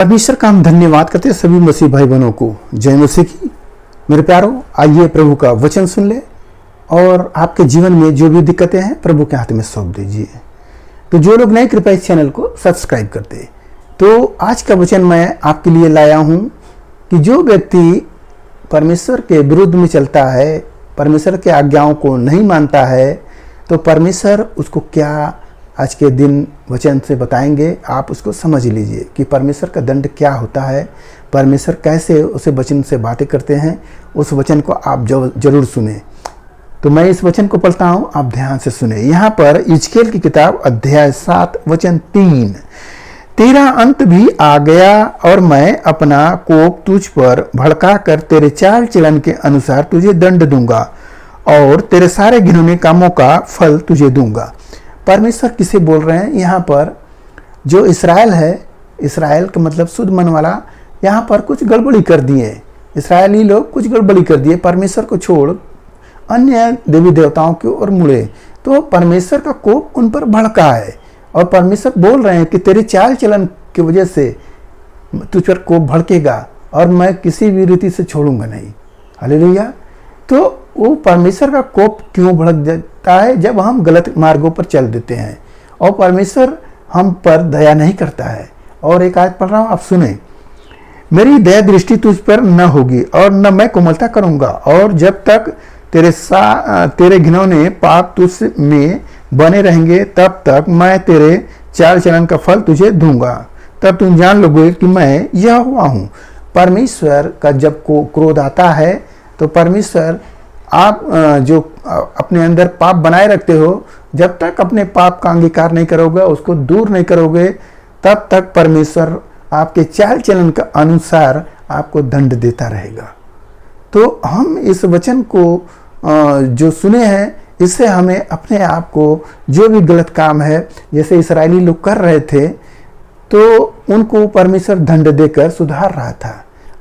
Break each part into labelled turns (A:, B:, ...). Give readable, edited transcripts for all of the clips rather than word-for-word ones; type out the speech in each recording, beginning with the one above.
A: परमेश्वर का हम धन्यवाद करते हैं सभी मसीह भाई बहनों को। जय मसीह की। मेरे प्यारों, आइए प्रभु का वचन सुन ले और आपके जीवन में जो भी दिक्कतें हैं प्रभु के हाथ में सौंप दीजिए। तो जो लोग नए, कृपया इस चैनल को सब्सक्राइब कर दे। तो आज का वचन मैं आपके लिए लाया हूं कि जो व्यक्ति परमेश्वर के विरुद्ध में चलता है, परमेश्वर के आज्ञाओं को नहीं मानता है, तो परमेश्वर उसको क्या आज के दिन वचन से बताएंगे। आप उसको समझ लीजिए कि परमेश्वर का दंड क्या होता है, परमेश्वर कैसे उसे वचन से बातें करते हैं। उस वचन को आप जरूर सुने। तो मैं इस वचन को पढ़ता हूं, आप ध्यान से सुने। यहाँ पर हिजकेल की किताब अध्याय 7 वचन 3, तेरा अंत भी आ गया और मैं अपना कोप तुझ पर भड़का कर तेरे चाल चलन के अनुसार तुझे दंड दूंगा और तेरे सारे घिनौने कामों का फल तुझे दूंगा। परमेश्वर किसे बोल रहे हैं? यहाँ पर जो इस्राएल है, इस्राएल का मतलब शुद्ध मन वाला, यहाँ पर कुछ गड़बड़ी कर दिए। इस्राएली लोग कुछ गड़बड़ी कर दिए, परमेश्वर को छोड़ अन्य देवी देवताओं की ओर मुड़े, तो परमेश्वर का कोप उन पर भड़का है। और परमेश्वर बोल रहे हैं कि तेरे चाल चलन की वजह से तुझ पर कोप भड़केगा और मैं किसी भी रीति से छोड़ूंगा नहीं। हालेलुया। तो वो परमेश्वर का कोप क्यों भड़क जाता है? जब हम गलत मार्गों पर चल देते हैं और परमेश्वर हम पर दया नहीं करता है। और एक आयत पढ़ रहा हूं, आप सुने। मेरी दया दृष्टि तुझ पर न होगी और न मैं कोमलता करूंगा, और जब तक तेरे घिनौने पाप तुझ में बने रहेंगे तब तक मैं तेरे चाल चलन का फल तुझे दूंगा। तब तुम जान लोगे कि मैं यहोवा हूं। परमेश्वर का जब क्रोध आता है तो परमेश्वर, आप जो अपने अंदर पाप बनाए रखते हो, जब तक अपने पाप का अंगीकार नहीं करोगे, उसको दूर नहीं करोगे, तब तक परमेश्वर आपके चाल चलन का अनुसार आपको दंड देता रहेगा। तो हम इस वचन को जो सुने हैं, इससे हमें अपने आप को जो भी गलत काम है, जैसे इस्राएली लोग कर रहे थे, तो उनको परमेश्वर दंड देकर सुधार रहा था।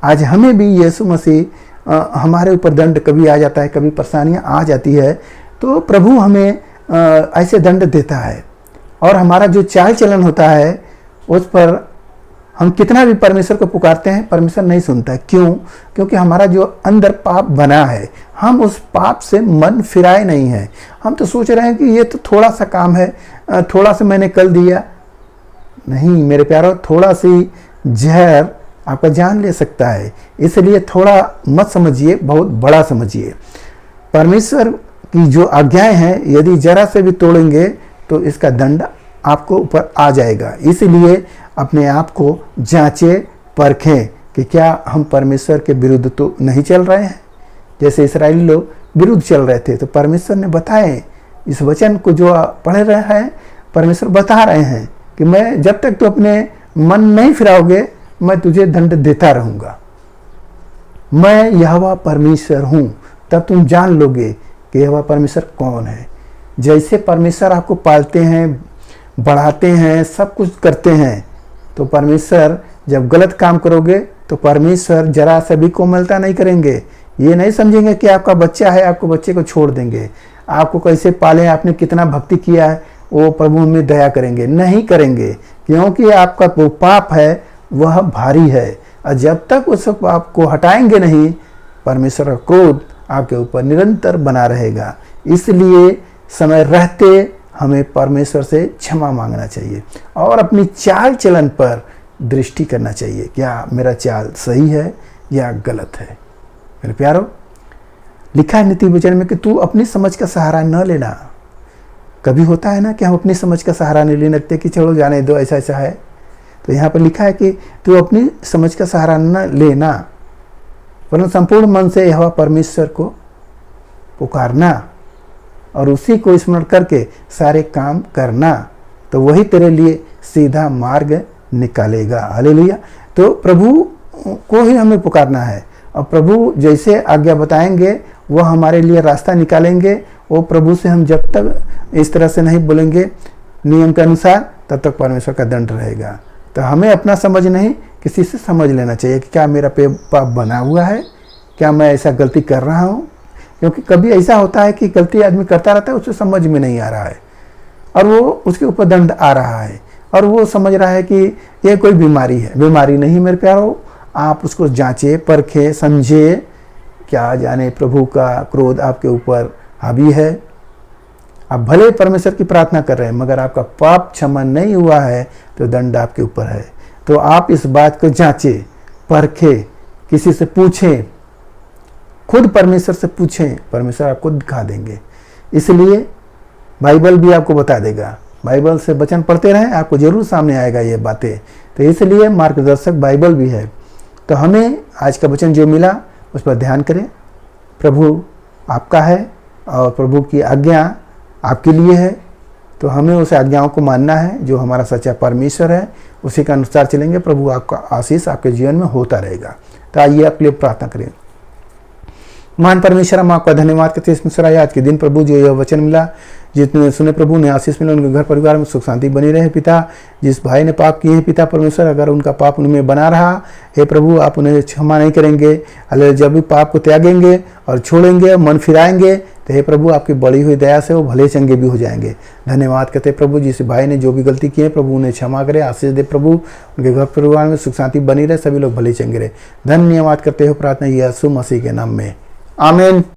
A: आज हमें भी यीशु मसीह, हमारे ऊपर दंड कभी आ जाता है, कभी परेशानियां आ जाती है, तो प्रभु हमें ऐसे दंड देता है। और हमारा जो चाल चलन होता है उस पर हम कितना भी परमेश्वर को पुकारते हैं, परमेश्वर नहीं सुनता है। क्यों? क्योंकि हमारा जो अंदर पाप बना है, हम उस पाप से मन फिराए नहीं है। हम तो सोच रहे हैं कि ये तो थोड़ा सा काम है, थोड़ा सा मैंने कल दिया। नहीं मेरे प्यारों, थोड़ा सी जहर आपका जान ले सकता है। इसलिए थोड़ा मत समझिए, बहुत बड़ा समझिए। परमेश्वर की जो आज्ञाएं हैं, यदि जरा से भी तोड़ेंगे तो इसका दंड आपको ऊपर आ जाएगा। इसलिए अपने आप को जांचे, परखें कि क्या हम परमेश्वर के विरुद्ध तो नहीं चल रहे हैं। जैसे इस्राएली लोग विरुद्ध चल रहे थे, तो परमेश्वर ने बताए, इस वचन को जो पढ़ रहे हैं, परमेश्वर बता रहे हैं कि मैं जब तक तो अपने मन नहीं फिराओगे, मैं तुझे दंड देता रहूंगा। मैं यहोवा परमेश्वर हूं। तब तुम जान लोगे कि यहोवा परमेश्वर कौन है। जैसे परमेश्वर आपको पालते हैं, बढ़ाते हैं, सब कुछ करते हैं, तो परमेश्वर जब गलत काम करोगे तो परमेश्वर जरा सा भी कोमलता नहीं करेंगे। ये नहीं समझेंगे कि आपका बच्चा है, आपको बच्चे को छोड़ देंगे। आपको कैसे पाले, आपने कितना भक्ति किया है, वो प्रभु में दया करेंगे? नहीं करेंगे, क्योंकि आपका वो पाप है वह भारी है। और जब तक उस पाप को हटाएंगे नहीं, परमेश्वर का क्रोध आपके ऊपर निरंतर बना रहेगा। इसलिए समय रहते हमें परमेश्वर से क्षमा मांगना चाहिए और अपनी चाल चलन पर दृष्टि करना चाहिए। क्या मेरा चाल सही है या गलत है? मेरे प्यारों, लिखा है नीति वचन में कि तू अपनी समझ का सहारा न लेना। कभी होता है ना कि हम अपनी समझ का सहारा नहीं ले सकते कि चलो जाने दो, ऐसा ऐसा है। तो यहाँ पर लिखा है कि तू अपनी समझ का सहारा न लेना, परंतु संपूर्ण मन से यहोवा परमेश्वर को पुकारना और उसी को स्मरण करके सारे काम करना, तो वही तेरे लिए सीधा मार्ग निकालेगा। हालेलुया। तो प्रभु को ही हमें पुकारना है और प्रभु जैसे आज्ञा बताएंगे वो हमारे लिए रास्ता निकालेंगे। वो प्रभु से हम जब तक इस तरह से नहीं बोलेंगे नियम के अनुसार, तब तक परमेश्वर का दंड रहेगा। तो हमें अपना समझ नहीं, किसी से समझ लेना चाहिए कि क्या मेरा पाप बना हुआ है, क्या मैं ऐसा गलती कर रहा हूँ। क्योंकि कभी ऐसा होता है कि गलती आदमी करता रहता है, उसे समझ में नहीं आ रहा है और वो उसके ऊपर दंड आ रहा है। और वो समझ रहा है कि ये कोई बीमारी है। बीमारी नहीं मेरे प्यारो, आप उसको जांचे, परखे, समझे। क्या जाने प्रभु का क्रोध आपके ऊपर हावी है। आप भले परमेश्वर की प्रार्थना कर रहे हैं, मगर आपका पाप क्षमा नहीं हुआ है तो दंड आपके ऊपर है। तो आप इस बात को जांचे, परखे, किसी से पूछें, खुद परमेश्वर से पूछें, परमेश्वर आपको दिखा देंगे। इसलिए बाइबल भी आपको बता देगा। बाइबल से वचन पढ़ते रहें, आपको जरूर सामने आएगा ये बातें। तो इसलिए मार्गदर्शक बाइबल भी है। तो हमें आज का वचन जो मिला उस पर ध्यान करें। प्रभु आपका है और प्रभु की आज्ञा आपके लिए है, तो हमें उस आज्ञाओं को मानना है। जो हमारा सच्चा परमेश्वर है उसी के अनुसार चलेंगे। प्रभु आपका आशीष आपके जीवन में होता रहेगा। तो आइए आपके लिए प्रार्थना करें। महान परमेश्वर, हम आपका धन्यवाद करते हैं ईश्वर आज के दिन प्रभु जो यह वचन मिला, जितने सुने प्रभु ने आशीष मिला, उनके घर परिवार में सुख शांति बनी रहे। पिता, जिस भाई ने पाप किए हैं पिता परमेश्वर, अगर उनका पाप उनमें बना रहा, हे प्रभु आप उन्हें क्षमा नहीं करेंगे। अल्लाह जब भी पाप को त्यागेंगे और छोड़ेंगे, मन फिराएंगे, तो हे प्रभु आपकी बड़ी हुई दया से वो भले चंगे भी हो जाएंगे। धन्यवाद करते प्रभु, जिस भाई ने जो भी गलती की है प्रभु उन्हें क्षमा करे, आशीष दे प्रभु, उनके घर परिवार में सुख शांति बनी रहे, सभी लोग भले चंगे रहे। धन्यवाद करते हो प्रार्थना यीशु मसीह के नाम में, आमीन।